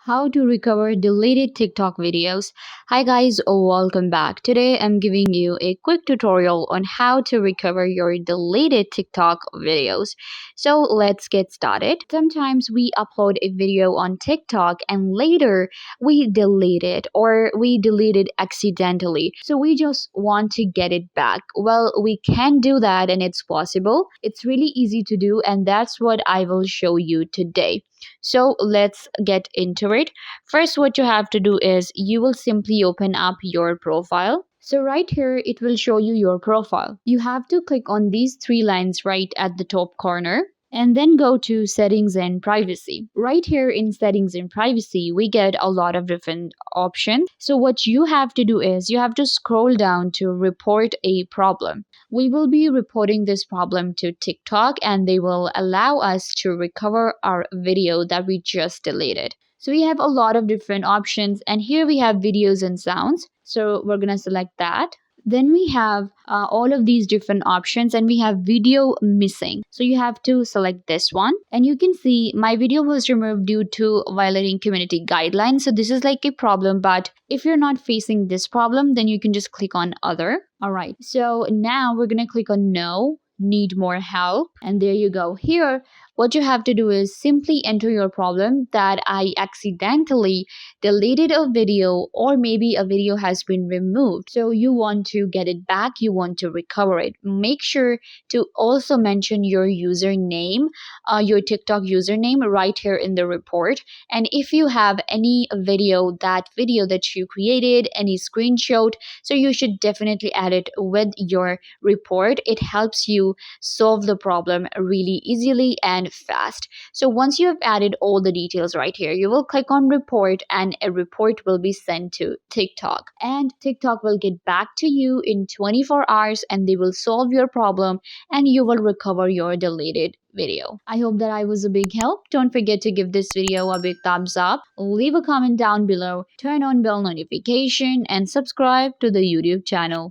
How to recover deleted TikTok videos. Hi guys, welcome back. Today I'm giving you a quick tutorial on how to recover your deleted TikTok videos. So let's get started. Sometimes we upload a video on TikTok and later we delete it or we delete it accidentally. So we just want to get it back. Well, we can do that and it's possible. It's really easy to do and that's what I will show you today. So let's get into it. First, what you have to do is you will simply open up your profile. So right here, it will show you your profile. You have to click on these three lines right at the top corner and then go to settings and privacy. Right here in settings and privacy, we get a lot of different options. So what you have to do is you have to scroll down to report a problem. We will be reporting this problem to TikTok and they will allow us to recover our video that we just deleted. So we have a lot of different options and here we have videos and sounds. So we're going to select that. Then we have all of these different options and we have video missing. So you have to select this one and you can see my video was removed due to violating community guidelines. So this is like a problem, but if you're not facing this problem, then you can just click on other. All right. So now we're going to click on no, need more help. And there you go. Here, what you have to do is simply enter your problem that I accidentally deleted a video or maybe a video has been removed. So you want to get it back, you want to recover it. Make sure to also mention your username, your TikTok username right here in the report. And if you have any video that you created, any screenshot, so you should definitely add it with your report. It helps you solve the problem really easily and fast. So once you have added all the details right here, you will click on report and a report will be sent to TikTok. And TikTok will get back to you in 24 hours and they will solve your problem and you will recover your deleted video. I hope that I was a big help. Don't forget to give this video a big thumbs up, leave a comment down below, turn on bell notification and subscribe to the YouTube channel.